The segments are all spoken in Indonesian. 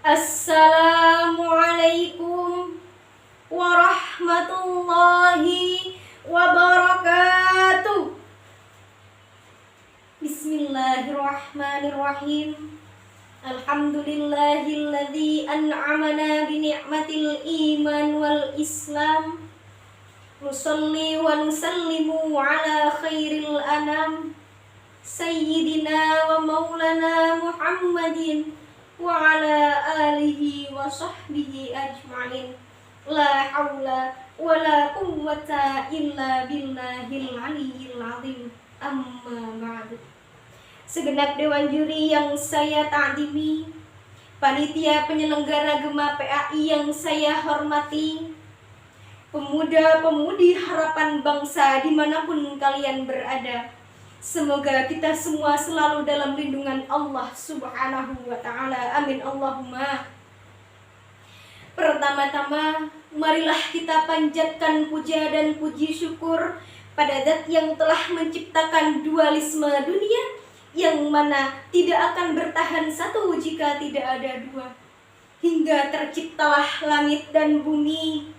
Assalamualaikum warahmatullahi wabarakatuh. Bismillahirrahmanirrahim. Alhamdulillahilladzi an'amana bi ni'matil iman wal islam. Nusalli wa nusallimu ala khairil anam sayyidina wa maulana Muhammadin wa ala alihi wa sahbihi ajma'in. La hawla wa la quwwata illa billahil aliyyil azim. Amma ba'du. Segenap dewan juri yang saya ta'zimi, panitia penyelenggara Gema PAI yang saya hormati, pemuda-pemudi harapan bangsa dimanapun kalian berada, semoga kita semua selalu dalam lindungan Allah Subhanahu wa ta'ala. Amin Allahumma. Pertama-tama, marilah kita panjatkan puja dan puji syukur pada Zat yang telah menciptakan dualisme dunia, yang mana tidak akan bertahan satu jika tidak ada dua. Hingga terciptalah langit dan bumi,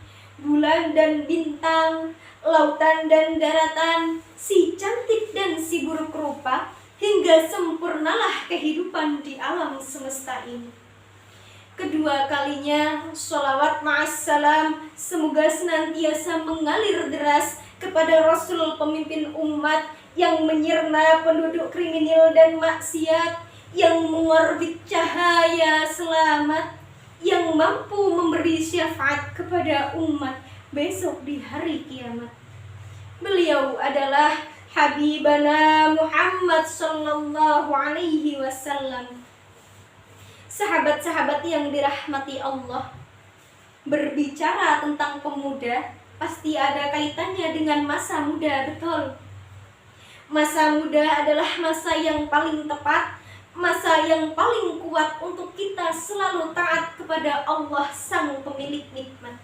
bulan dan bintang, lautan dan daratan, si cantik dan si buruk rupa, hingga sempurnalah kehidupan di alam semesta ini. Kedua kalinya, sholawat ma'assalam semoga senantiasa mengalir deras kepada Rasul pemimpin umat yang menyirna penduduk kriminal dan maksiat, yang mengorbit cahaya selamat, yang mampu memberi syafaat kepada umat besok di hari kiamat. Beliau adalah Habibana Muhammad sallallahu alaihi wasallam. Sahabat-sahabat yang dirahmati Allah, berbicara tentang pemuda pasti ada kaitannya dengan masa muda, betul. Masa muda adalah masa yang paling tepat, masa yang paling kuat untuk kita selalu taat kepada Allah Sang Pemilik Nikmat.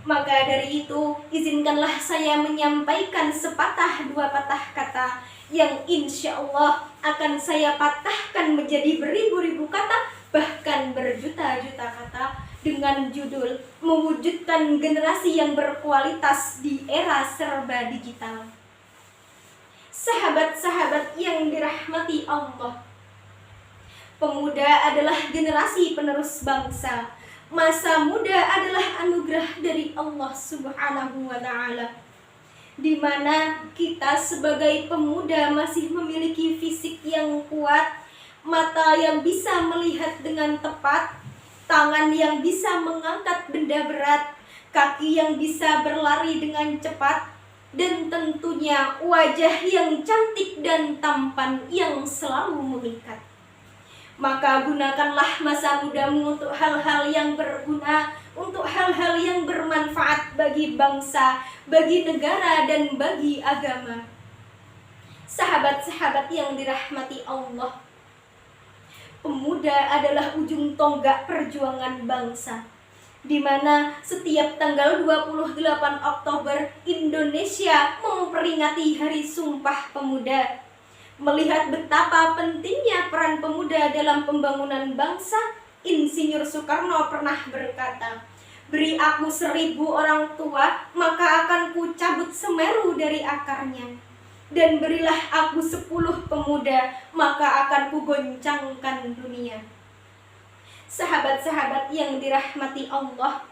Maka dari itu, izinkanlah saya menyampaikan sepatah dua patah kata yang insya Allah akan saya patahkan menjadi beribu-ribu kata, bahkan berjuta-juta kata, dengan judul mewujudkan generasi yang berkualitas di era serba digital. Sahabat-sahabat yang dirahmati Allah, pemuda adalah generasi penerus bangsa. Masa muda adalah anugerah dari Allah Subhanahu wa ta'ala, di mana kita sebagai pemuda masih memiliki fisik yang kuat, mata yang bisa melihat dengan tepat, tangan yang bisa mengangkat benda berat, kaki yang bisa berlari dengan cepat, dan tentunya wajah yang cantik dan tampan yang selalu memikat. Maka gunakanlah masa mudamu untuk hal-hal yang berguna, untuk hal-hal yang bermanfaat bagi bangsa, bagi negara, dan bagi agama. Sahabat-sahabat yang dirahmati Allah, pemuda adalah ujung tonggak perjuangan bangsa, di mana setiap tanggal 28 Oktober Indonesia memperingati Hari Sumpah Pemuda. Melihat betapa pentingnya peran pemuda dalam pembangunan bangsa, Insinyur Soekarno pernah berkata, "Beri aku 1000 orang tua, maka akan ku cabut Semeru dari akarnya. Dan berilah aku 10 pemuda, maka akan ku goncangkan dunia." Sahabat-sahabat yang dirahmati Allah,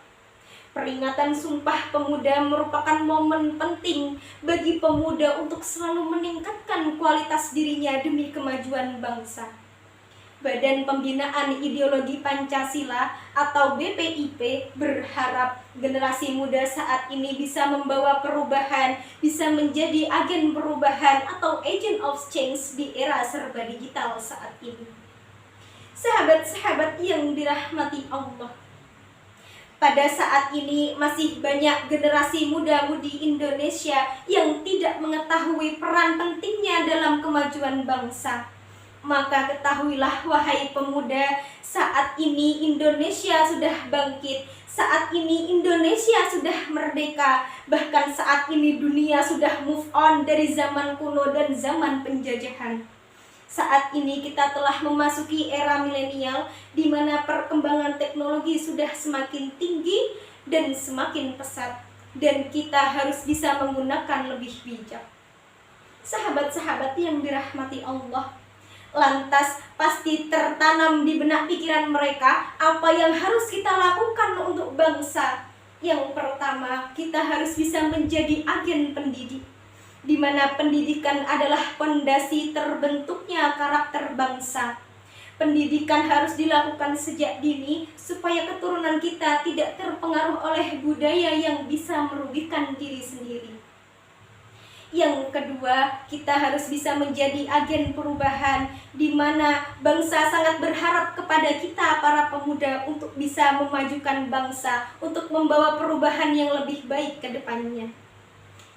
peringatan Sumpah Pemuda merupakan momen penting bagi pemuda untuk selalu meningkatkan kualitas dirinya demi kemajuan bangsa. Badan Pembinaan Ideologi Pancasila atau BPIP berharap generasi muda saat ini bisa membawa perubahan, bisa menjadi agen perubahan atau agent of change di era serba digital saat ini. Sahabat-sahabat yang dirahmati Allah, pada saat ini masih banyak generasi muda-mudi Indonesia yang tidak mengetahui peran pentingnya dalam kemajuan bangsa. Maka ketahuilah wahai pemuda, saat ini Indonesia sudah bangkit, saat ini Indonesia sudah merdeka, bahkan saat ini dunia sudah move on dari zaman kuno dan zaman penjajahan. Saat ini kita telah memasuki era milenial di mana perkembangan teknologi sudah semakin tinggi dan semakin pesat, dan kita harus bisa menggunakan lebih bijak. Sahabat-sahabat yang dirahmati Allah, lantas pasti tertanam di benak pikiran mereka apa yang harus kita lakukan untuk bangsa. Yang pertama, kita harus bisa menjadi agen pendidik, di mana pendidikan adalah fondasi terbentuknya karakter bangsa. Pendidikan harus dilakukan sejak dini supaya keturunan kita tidak terpengaruh oleh budaya yang bisa merugikan diri sendiri. Yang kedua, kita harus bisa menjadi agen perubahan, di mana bangsa sangat berharap kepada kita para pemuda untuk bisa memajukan bangsa, untuk membawa perubahan yang lebih baik ke depannya.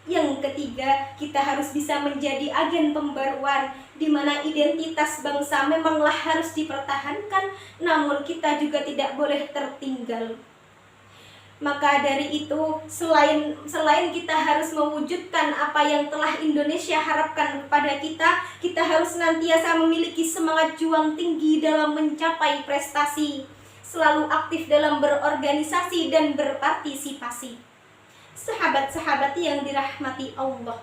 Yang ketiga, kita harus bisa menjadi agen pembaruan, di mana identitas bangsa memanglah harus dipertahankan, namun kita juga tidak boleh tertinggal. Maka dari itu, selain kita harus mewujudkan apa yang telah Indonesia harapkan kepada kita, kita harus senantiasa memiliki semangat juang tinggi dalam mencapai prestasi, selalu aktif dalam berorganisasi dan berpartisipasi. Sahabat-sahabat yang dirahmati Allah,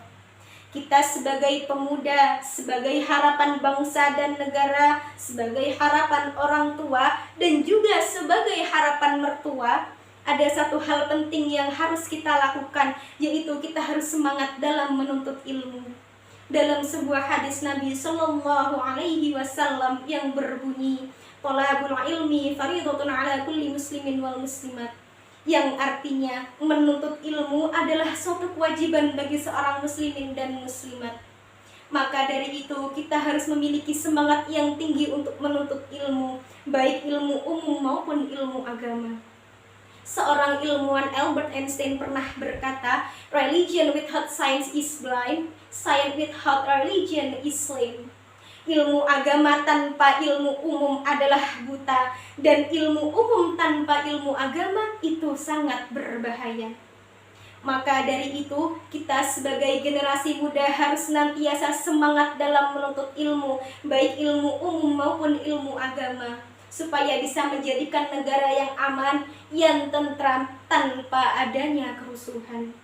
kita sebagai pemuda, sebagai harapan bangsa dan negara, sebagai harapan orang tua, dan juga sebagai harapan mertua, ada satu hal penting yang harus kita lakukan, yaitu kita harus semangat dalam menuntut ilmu. Dalam sebuah hadis Nabi Shallallahu Alaihi Wasallam yang berbunyi, "Thalabul ilmi fardhatun ala kulli muslimin wal muslimat," yang artinya menuntut ilmu adalah suatu kewajiban bagi seorang muslimin dan muslimat. Maka dari itu kita harus memiliki semangat yang tinggi untuk menuntut ilmu, baik ilmu umum maupun ilmu agama. Seorang ilmuwan Albert Einstein pernah berkata, "Religion without science is blind, science without religion is lame." Ilmu agama tanpa ilmu umum adalah buta, dan ilmu umum tanpa ilmu agama itu sangat berbahaya. Maka dari itu, kita sebagai generasi muda harus senantiasa semangat dalam menuntut ilmu, baik ilmu umum maupun ilmu agama, supaya bisa menjadikan negara yang aman, yang tentram, tanpa adanya kerusuhan.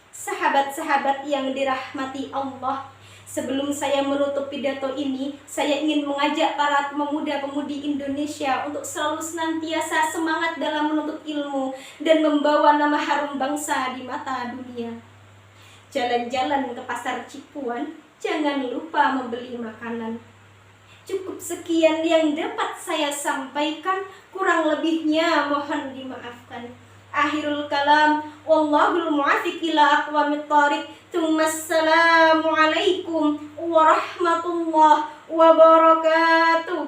Sahabat-sahabat yang dirahmati Allah, sebelum saya menutup pidato ini, saya ingin mengajak para pemuda-pemudi Indonesia untuk selalu senantiasa semangat dalam menuntut ilmu dan membawa nama harum bangsa di mata dunia. Jalan-jalan ke pasar Cipuan, jangan lupa membeli makanan. Cukup sekian yang dapat saya sampaikan, kurang lebihnya mohon dimaafkan. Akhirul kalam, wallahul muwaffiq ila aqwamit thoriq. Assalamualaikum warahmatullahi wabarakatuh.